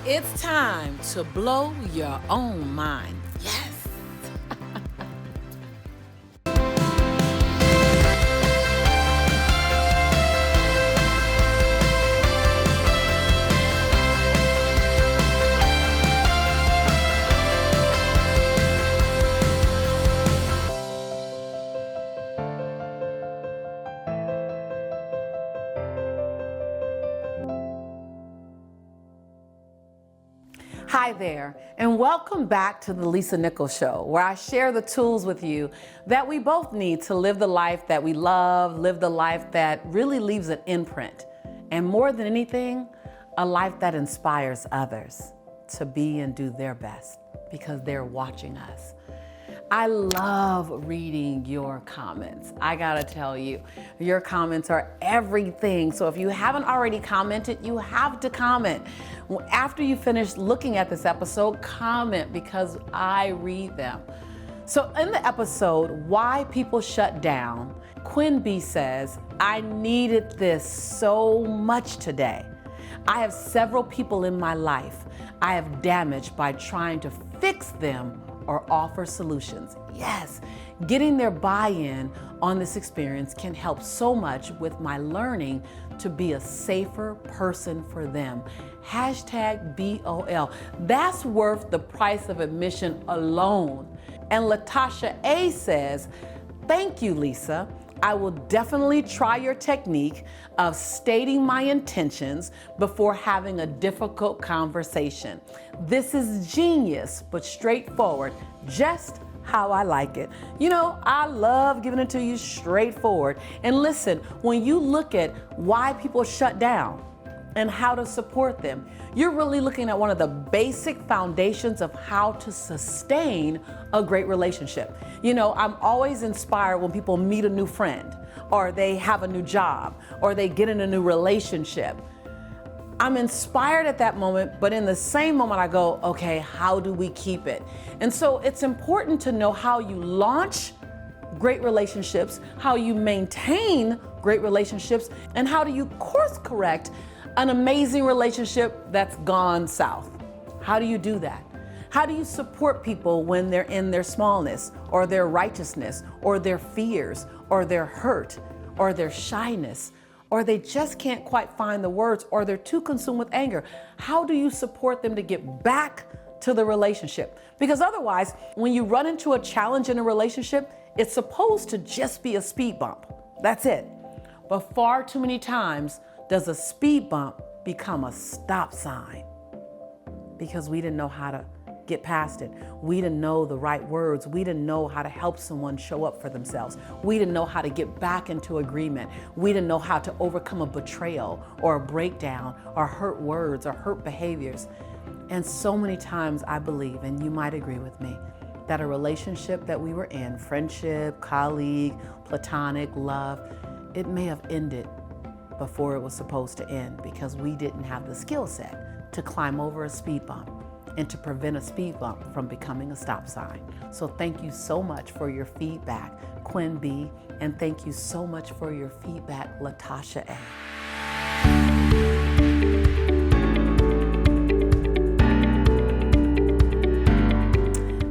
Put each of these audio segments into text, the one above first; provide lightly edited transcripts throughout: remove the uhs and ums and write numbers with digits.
It's time to blow your own mind. Yes. Hi there, and welcome back to the Lisa Nichols Show, where I share the tools with you that we both need to live the life that we love, live the life that really leaves an imprint, and more than anything, a life that inspires others to be and do their best because they're watching us. I love reading your comments. I gotta tell you, your comments are everything. So if you haven't already commented, you have to comment. After you finish looking at this episode, comment because I read them. So in the episode, Why People Shut Down, Quinn B says, I needed this so much today. I have several people in my life I have damaged by trying to fix them or offer solutions. Yes, getting their buy-in on this experience can help so much with my learning to be a safer person for them. Hashtag BOL. That's worth the price of admission alone. And Latasha A says, thank you, Lisa. I will definitely try your technique of stating my intentions before having a difficult conversation. This is genius, but straightforward, just how I like it. You know, I love giving it to you straightforward. And listen, when you look at why people shut down and how to support them, you're really looking at one of the basic foundations of how to sustain a great relationship. You know, I'm always inspired when people meet a new friend, or they have a new job, or they get in a new relationship. I'm inspired at that moment, but in the same moment I go, okay, how do we keep it? And so it's important to know how you launch great relationships, how you maintain great relationships, and how do you course correct an amazing relationship that's gone south. How do you do that? How do you support people when they're in their smallness, or their righteousness, or their fears, or their hurt, or their shyness, or they just can't quite find the words, or they're too consumed with anger? How do you support them to get back to the relationship? Because otherwise, when you run into a challenge in a relationship, it's supposed to just be a speed bump. That's it. But far too many times does a speed bump become a stop sign because we didn't know how to get past it. We didn't know the right words. We didn't know how to help someone show up for themselves. We didn't know how to get back into agreement. We didn't know how to overcome a betrayal or a breakdown or hurt words or hurt behaviors. And so many times I believe, and you might agree with me, that a relationship that we were in, friendship, colleague, platonic, love, it may have ended before it was supposed to end because we didn't have the skill set to climb over a speed bump and to prevent a speed bump from becoming a stop sign. So thank you so much for your feedback, Quinn B, and thank you so much for your feedback, Latasha A.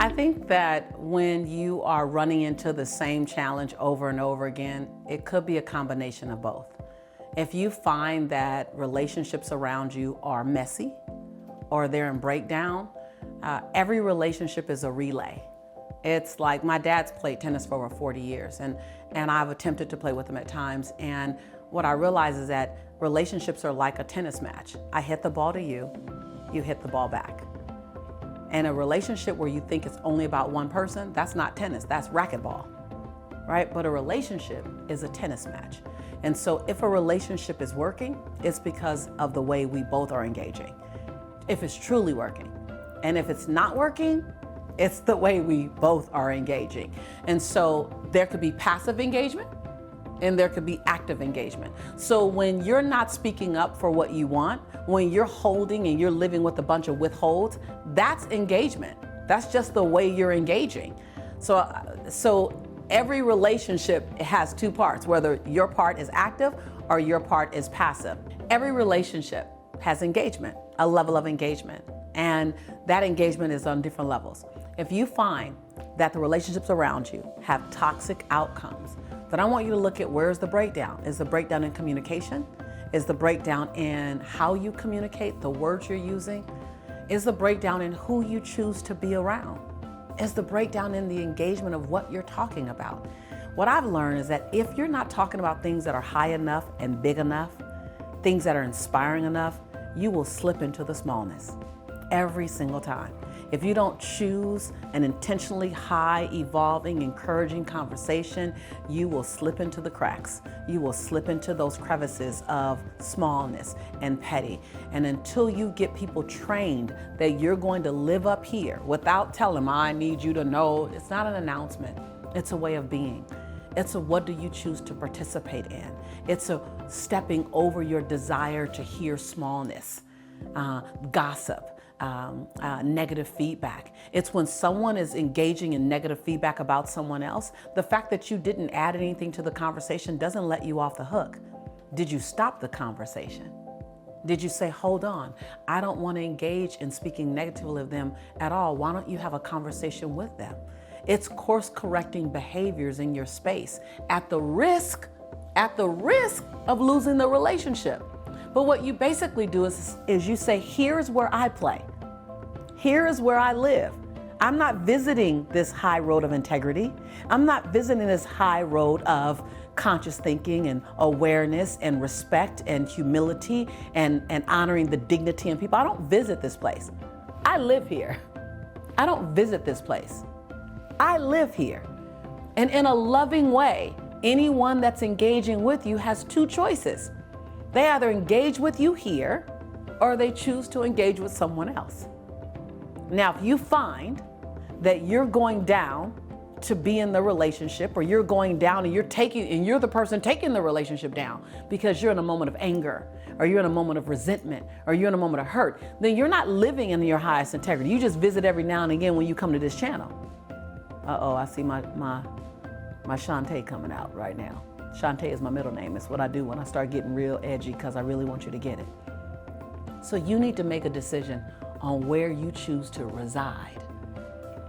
I think that when you are running into the same challenge over and over again, it could be a combination of both. If you find that relationships around you are messy or they're in breakdown, every relationship is a relay. It's like my dad's played tennis for over 40 years and I've attempted to play with him at times. And what I realize is that relationships are like a tennis match. I hit the ball to you, you hit the ball back. And a relationship where you think it's only about one person, that's not tennis, that's racquetball, right? But a relationship is a tennis match. And so if a relationship is working, it's because of the way we both are engaging, if it's truly working. And if it's not working, it's the way we both are engaging. And so there could be passive engagement and there could be active engagement. So when you're not speaking up for what you want, when you're holding and you're living with a bunch of withholds, that's engagement. That's just the way you're engaging. So every relationship has two parts, whether your part is active or your part is passive. Every relationship has engagement. a level of engagement. And that engagement is on different levels. If you find that the relationships around you have toxic outcomes, then I want you to look at where's the breakdown. Is the breakdown in communication? Is the breakdown in how you communicate, the words you're using? Is the breakdown in who you choose to be around? Is the breakdown in the engagement of what you're talking about? What I've learned is that if you're not talking about things that are high enough and big enough, things that are inspiring enough, you will slip into the smallness every single time. If you don't choose an intentionally high, evolving, encouraging conversation, you will slip into the cracks. You will slip into those crevices of smallness and petty. And until you get people trained that you're going to live up here without telling them, I need you to know, it's not an announcement. It's a way of being. It's a what do you choose to participate in. It's a stepping over your desire to hear smallness, gossip, negative feedback. It's when someone is engaging in negative feedback about someone else, the fact that you didn't add anything to the conversation doesn't let you off the hook. Did you stop the conversation? Did you say, hold on, I don't want to engage in speaking negatively of them at all. Why don't you have a conversation with them? It's course correcting behaviors in your space at the risk of losing the relationship. But what you basically do is you say, here's where I play. Here is where I live. I'm not visiting this high road of integrity. I'm not visiting this high road of conscious thinking and awareness and respect and humility and honoring the dignity in people. I don't visit this place. I live here. I don't visit this place. I live here. And in a loving way, anyone that's engaging with you has two choices. They either engage with you here or they choose to engage with someone else. Now, if you find that you're going down to be in the relationship, or you're going down and you're the person taking the relationship down because you're in a moment of anger, or you're in a moment of resentment, or you're in a moment of hurt, then you're not living in your highest integrity. You just visit every now and again when you come to this channel. Uh-oh, I see my Shantae coming out right now. Shantae is my middle name. It's what I do when I start getting real edgy because I really want you to get it. So you need to make a decision on where you choose to reside.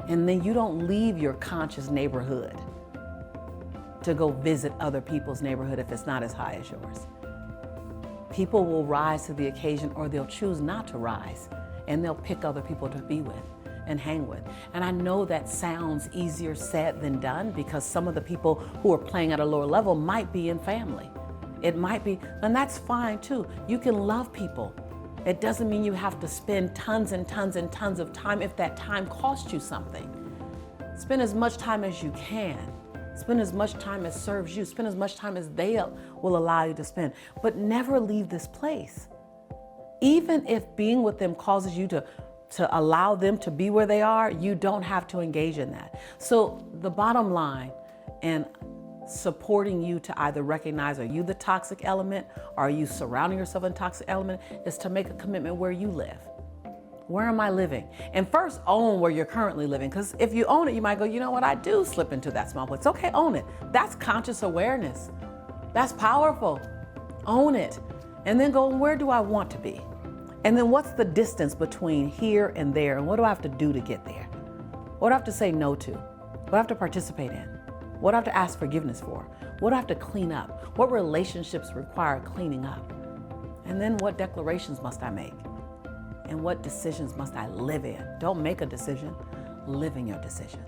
And then you don't leave your conscious neighborhood to go visit other people's neighborhood if it's not as high as yours. People will rise to the occasion, or they'll choose not to rise, and they'll pick other people to be with and hang with. And I know that sounds easier said than done, because some of the people who are playing at a lower level might be in family. It might be, and that's fine too. You can love people. It doesn't mean you have to spend tons and tons and tons of time if that time costs you something. Spend as much time as you can. Spend as much time as serves you. Spend as much time as they will allow you to spend. But never leave this place. Even if being with them causes you to allow them to be where they are, you don't have to engage in that. So the bottom line, and supporting you to either recognize, are you the toxic element, or are you surrounding yourself in toxic element, is to make a commitment where you live. Where am I living? And first own where you're currently living, because if you own it, you might go, you know what, I do slip into that small place. Okay, own it. That's conscious awareness. That's powerful. Own it. And then go, where do I want to be? And then what's the distance between here and there? And what do I have to do to get there? What do I have to say no to? What do I have to participate in? What do I have to ask forgiveness for? What do I have to clean up? What relationships require cleaning up? And then what declarations must I make? And what decisions must I live in? Don't make a decision, live in your decision.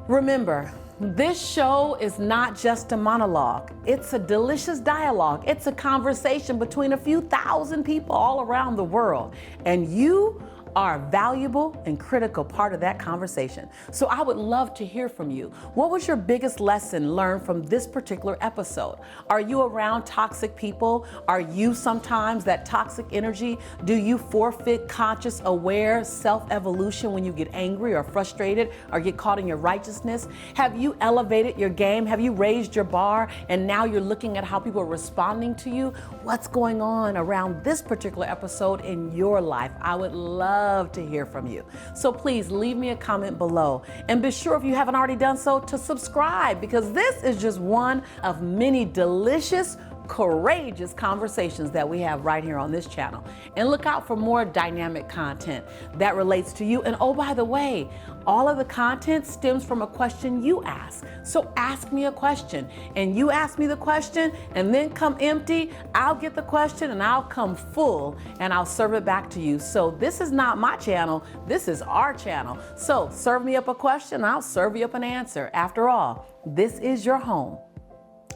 Remember, this show is not just a monologue. It's a delicious dialogue. It's a conversation between a few thousand people all around the world. And you are a valuable and critical part of that conversation. So I would love to hear from you. What was your biggest lesson learned from this particular episode? Are you around toxic people? Are you sometimes that toxic energy? Do you forfeit conscious, aware self-evolution when you get angry or frustrated or get caught in your righteousness? Have you elevated your game? Have you raised your bar and now you're looking at how people are responding to you? What's going on around this particular episode in your life? I would love to hear from you. So please leave me a comment below, and be sure, if you haven't already done so, to subscribe, because this is just one of many delicious, courageous conversations that we have right here on this channel. And look out for more dynamic content that relates to you. And oh, by the way, all of the content stems from a question you ask. So ask me a question and you ask me the question and then come empty. I'll get the question and I'll come full and I'll serve it back to you. So this is not my channel. This is our channel. So serve me up a question. I'll serve you up an answer. After all, this is your home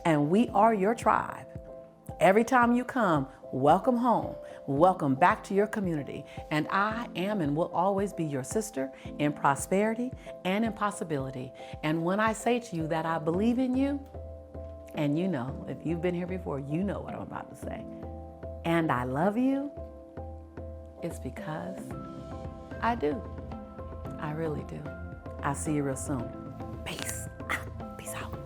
and we are your tribe. Every time you come, welcome home. Welcome back to your community. And I am and will always be your sister in prosperity and in possibility. And when I say to you that I believe in you, and you know, if you've been here before, you know what I'm about to say. And I love you, it's because I do. I really do. I'll see you real soon. Peace. Peace out.